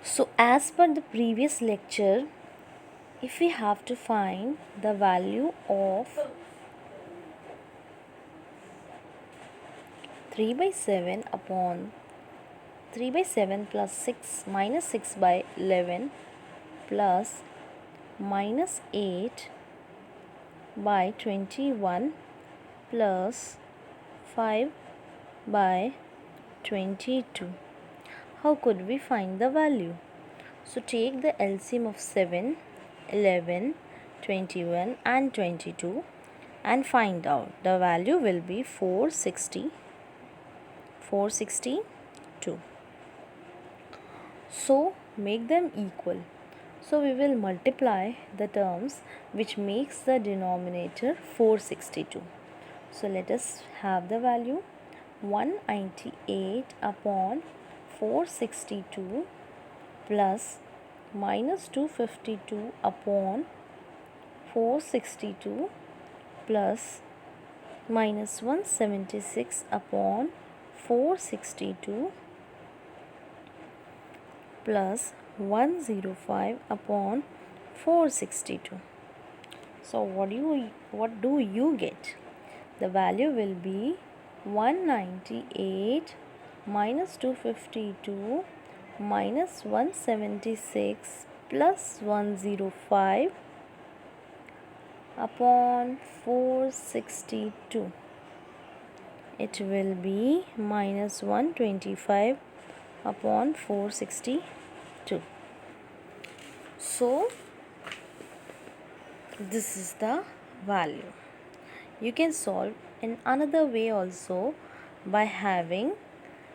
So as per the previous lecture, if we have to find the value of 3 by 7 upon 3 by 7 plus 6 minus 6 by 11 plus minus 8 by 21 plus 5 by 22. How could we find the value? So take the LCM of 7, 11, 21 and 22 and find out. The value will be 462. So make them equal. So we will multiply the terms which makes the denominator 462. So let us have the value 198 upon 462 plus minus 252 upon 462 plus minus 176 upon 462 plus 105 upon 462. So what do you get? The value will be 198 minus 252 minus 176 plus 105 upon 462. It will be minus 125 upon 462. So this is the value. You can solve in another way also by having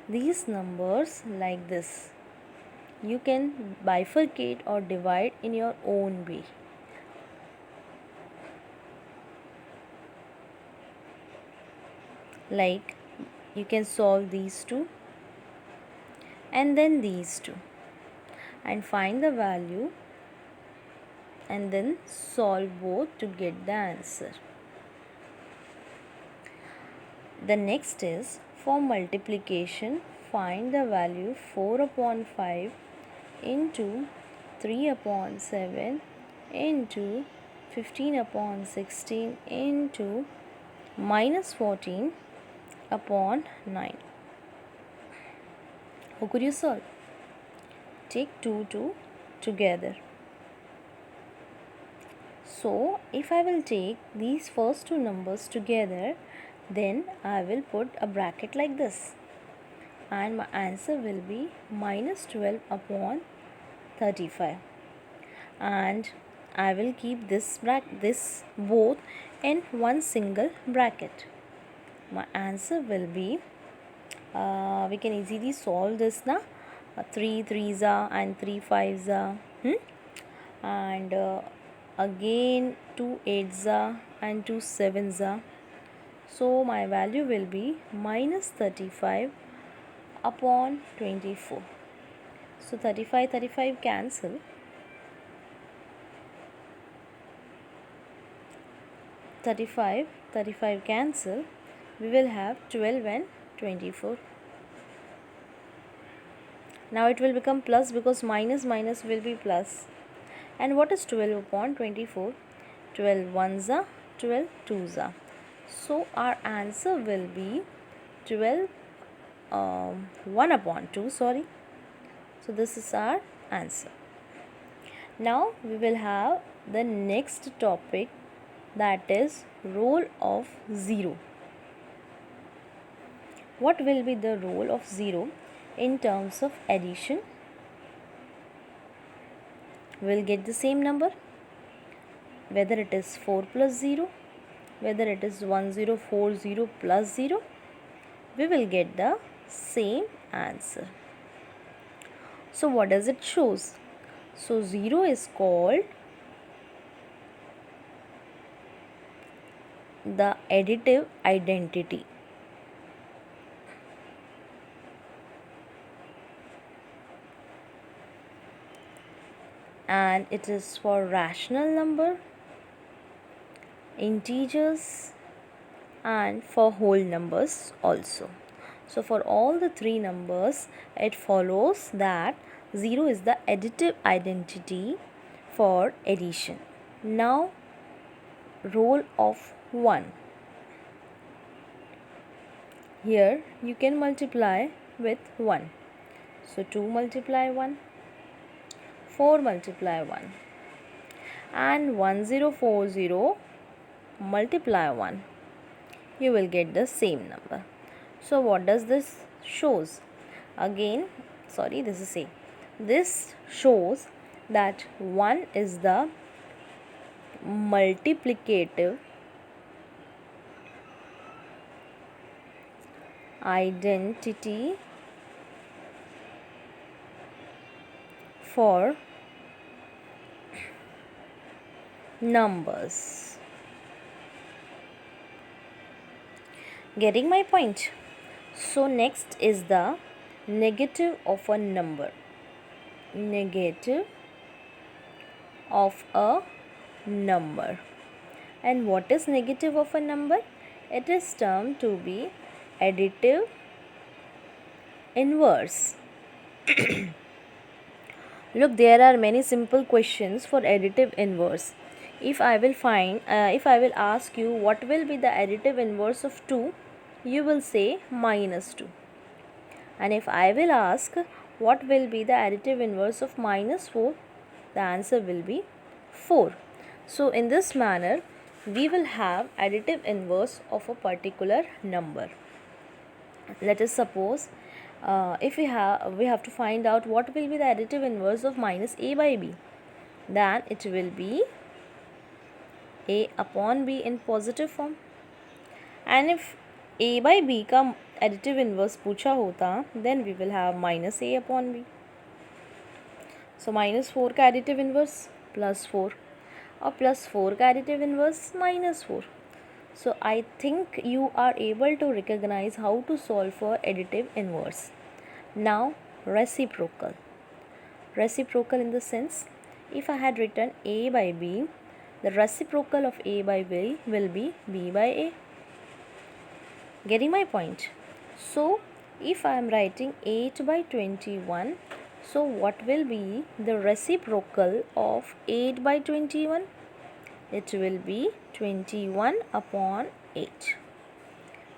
these numbers like this. You can bifurcate or divide in your own way. Like you can solve these two and then these two and find the value and then solve both to get the answer. The next is for multiplication, find the value 4 upon 5 into 3 upon 7 into 15 upon 16 into minus 14 upon 9. How could you solve? Take 2 together. So if I will take these first two numbers together, then I will put a bracket like this and my answer will be minus 12 upon 35, and I will keep this both in one single bracket. My answer will be we can easily solve this now. 3 3s are and 3 5s are, and again 2 8s are and 2 7s are. So my value will be minus 35 upon 24. So 35 cancel. 35 cancel. We will have 12 and 24. Now it will become plus because minus will be plus. And what is 12 upon 24? 12 ones are, 12 twos are. So our answer will be 12 1 upon 2, sorry. So this is our answer. Now we will have the next topic, that is role of 0. What will be the role of 0 in terms of addition? We'll get the same number, whether it is 4 plus 0, whether it is 1040 plus 0, we will get the same answer. So what does it shows? So 0 is called the additive identity. And it is for rational number, integers, and for whole numbers also. So for all the three numbers, it follows that 0 is the additive identity for addition. Now roll of 1. Here you can multiply with 1. So 2 multiply 1, 4 multiply 1, and 1040 multiply 1. You will get the same number. So what does this shows? This shows that 1 is the multiplicative identity for numbers. Getting my point? So next is the negative of a number. Negative of a number. And what is negative of a number? It is termed to be additive inverse. Look, there are many simple questions for additive inverse. If I will ask you what will be the additive inverse of 2, you will say minus 2. And if I will ask what will be the additive inverse of minus 4, the answer will be 4. So in this manner, we will have additive inverse of a particular number. Let us suppose if we have to find out what will be the additive inverse of minus a by b, then it will be a upon b in positive form. And if a by b का additive inverse पूछा होता, then we will have minus a upon b. So minus 4 का additive inverse plus 4 और plus 4 का additive inverse minus 4. So I think you are able to recognize how to solve for additive inverse. Now reciprocal. Reciprocal in the sense, if I had written a by b, the reciprocal of a by b will be b by a. Getting my point? So if I am writing 8 by 21, so what will be the reciprocal of 8 by 21? It will be 21 upon 8.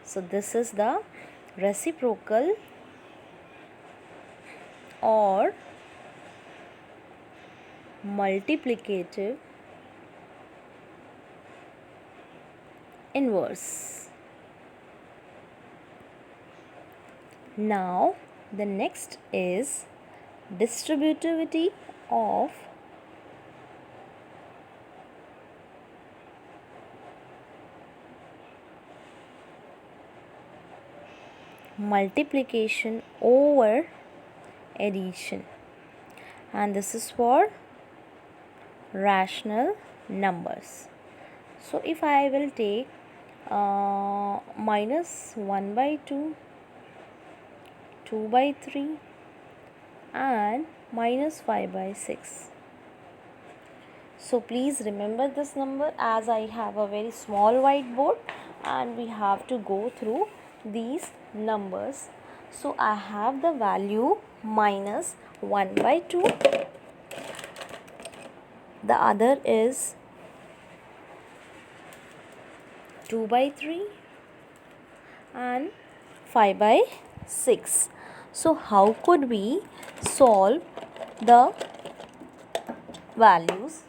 So this is the reciprocal or multiplicative inverse. Now the next is distributivity of multiplication over addition, and this is for rational numbers. So if I will take minus 1 by 2, 2 by 3 and minus 5 by 6. So please remember this number, as I have a very small whiteboard and we have to go through these numbers. So I have the value minus 1 by 2. The other is 2 by 3 and 5 by 6. So how could we solve the values